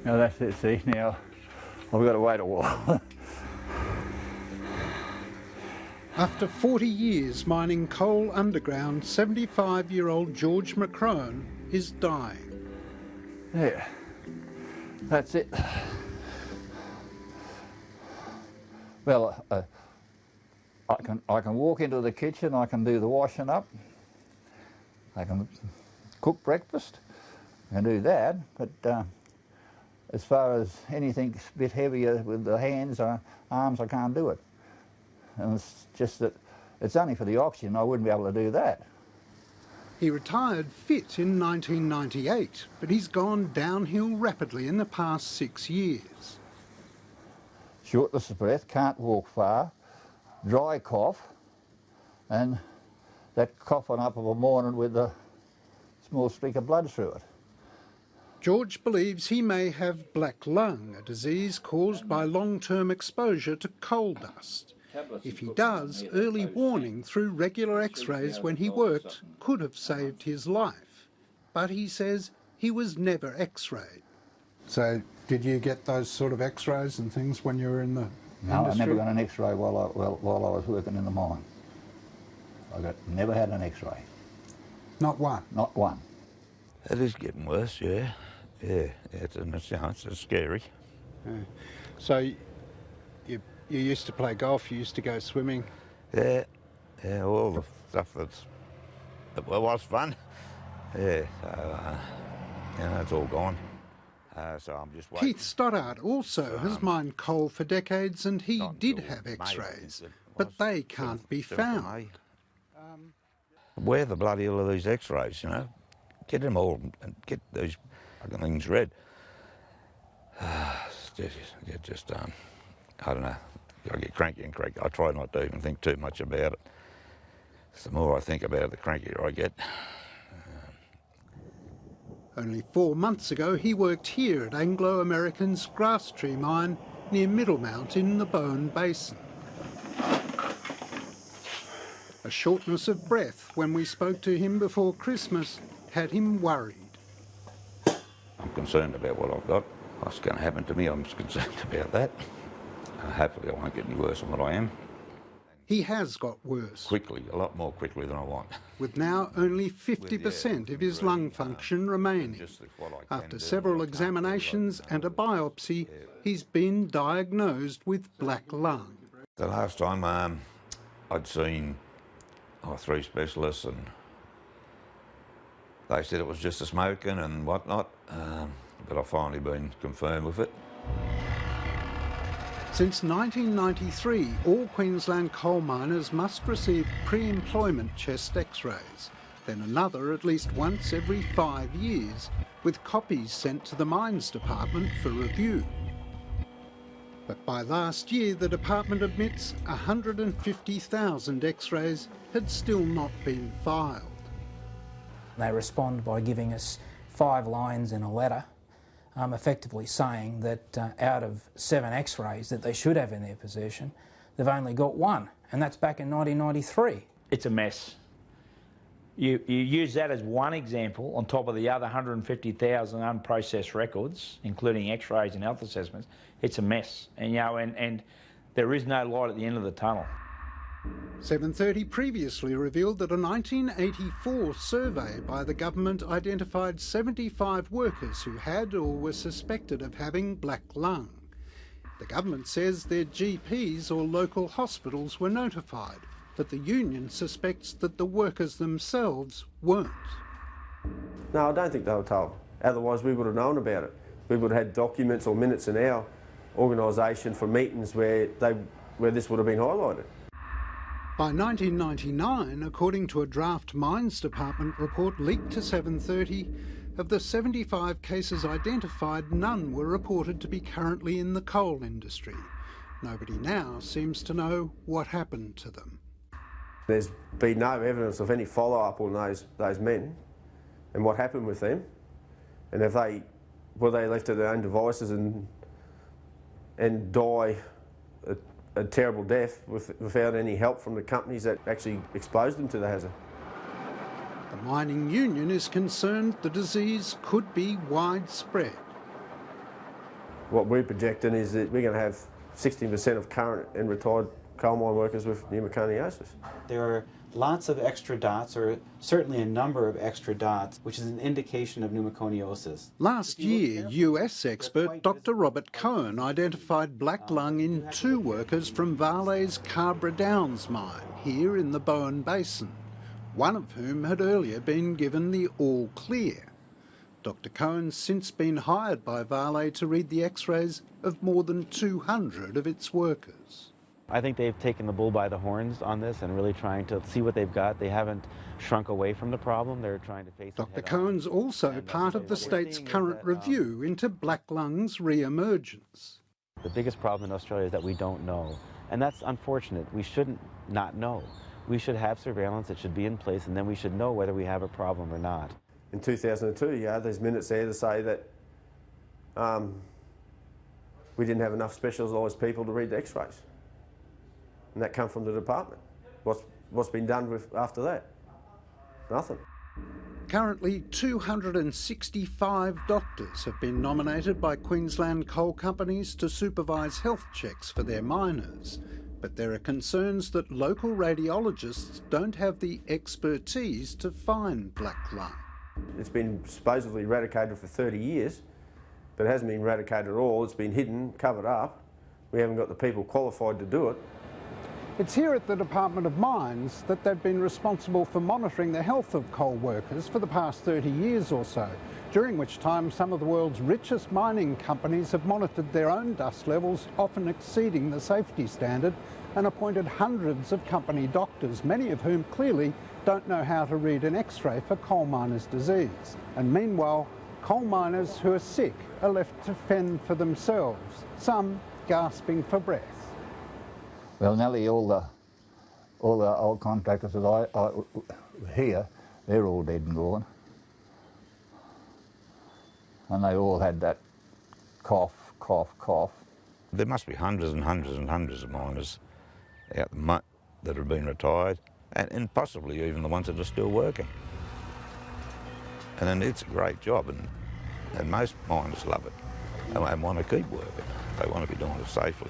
Now that's it, see, now I've got to wait a while. After 40 years mining coal underground, 75-year-old George McCrone is dying. Yeah, that's it. Well, I can walk into the kitchen, I can do the washing up, I can cook breakfast, I can do that, but as far as anything a bit heavier with the hands or arms, I can't do it. And it's just that it's only for the oxygen, I wouldn't be able to do that. He retired fit in 1998, but he's gone downhill rapidly in the past 6 years. Shortness of breath, can't walk far, dry cough, and that coughing up of a morning with a small streak of blood through it. George believes he may have black lung, a disease caused by long-term exposure to coal dust. If he does, early warning through regular x-rays when he worked could have saved his life. But he says he was never x-rayed. So did you get those sort of x-rays and things when you were in the No, industry? I never got an x-ray while I was working in the mine. Never had an x-ray. Not one? Not one. It is getting worse, yeah. Yeah, it's scary. Yeah. So you used to play golf, you used to go swimming? Yeah, all the stuff that was fun. Yeah, so, it's all gone. So I'm just waiting. Keith Stoddart also has mined coal for decades, and he did have x-rays, but they can't be found. Where the bloody hell are these x-rays, you know? Get them all and get these fucking things read. I don't know. I get cranky and cranky. I try not to even think too much about it. The more I think about it, the crankier I get. Only 4 months ago, he worked here at Anglo American's Grasstree mine near Middlemount in the Bowen Basin. A shortness of breath when we spoke to him before Christmas had him worried. I'm concerned about what I've got. What's going to happen to me, I'm concerned about that. Hopefully I won't get any worse than what I am. He has got worse. Quickly, a lot more quickly than I want. With now only 50% of his lung function remaining. After several examinations and a biopsy, he's been diagnosed with black lung. The last time I'd seen 3 specialists, and they said it was just the smoking and whatnot, but I've finally been confirmed with it. Since 1993, all Queensland coal miners must receive pre-employment chest x-rays, then another at least once every 5 years, with copies sent to the Mines Department for review. But by last year, the department admits 150,000 x-rays had still not been filed. They respond by giving us 5 lines in a letter, effectively saying that out of 7 x-rays that they should have in their possession, they've only got 1, and that's back in 1993. It's a mess. You use that as one example on top of the other 150,000 unprocessed records, including x-rays and health assessments. It's a mess, and and there is no light at the end of the tunnel. 730 previously revealed that a 1984 survey by the government identified 75 workers who had or were suspected of having black lung. The government says their GPs or local hospitals were notified, but the union suspects that the workers themselves weren't. No, I don't think they were told. Otherwise we would have known about it. We would have had documents or minutes in our organisation for meetings where this would have been highlighted. By 1999, according to a draft Mines Department report leaked to 730, of the 75 cases identified, none were reported to be currently in the coal industry. Nobody now seems to know what happened to them. There's been no evidence of any follow-up on those men and what happened with them, and if were they left to their own devices and die a terrible death without any help from the companies that actually exposed them to the hazard. The mining union is concerned the disease could be widespread. what we're projecting is that we're going to have 16% of current and retired coal mine workers with pneumoconiosis. There are lots of extra dots, or certainly a number of extra dots, which is an indication of pneumoconiosis. Last year, US expert Dr. Robert Cohen identified black lung in 2 workers from Vale's Cabra Downs mine here in the Bowen Basin, one of whom had earlier been given the all clear. Dr. Cohen's since been hired by Vale to read the x-rays of more than 200 of its workers. I think they've taken the bull by the horns on this and really trying to see what they've got. They haven't shrunk away from the problem. They're trying to face it Dr. head on. Cohen's also part of the state's current review into black lung's re-emergence. The biggest problem in Australia is that we don't know. And that's unfortunate. We shouldn't not know. We should have surveillance. It should be in place, and then we should know whether we have a problem or not. In 2002, yeah, there's minutes there to say that we didn't have enough specialised people to read the x-rays. And that come from the department. What's been done with after that? Nothing. Currently, 265 doctors have been nominated by Queensland coal companies to supervise health checks for their miners. But there are concerns that local radiologists don't have the expertise to find black lung. It's been supposedly eradicated for 30 years, but it hasn't been eradicated at all. It's been hidden, covered up. We haven't got the people qualified to do it. It's here at the Department of Mines that they've been responsible for monitoring the health of coal workers for the past 30 years or so, during which time some of the world's richest mining companies have monitored their own dust levels, often exceeding the safety standard, and appointed hundreds of company doctors, many of whom clearly don't know how to read an x-ray for coal miners' disease. And meanwhile, coal miners who are sick are left to fend for themselves, some gasping for breath. Well, nearly all the old contractors that I here, they're all dead and gone. And they all had that cough, cough, cough. There must be hundreds and hundreds and hundreds of miners out that have been retired, and possibly even the ones that are still working. And it's a great job, and most miners love it and want to keep working. They want to be doing it safely.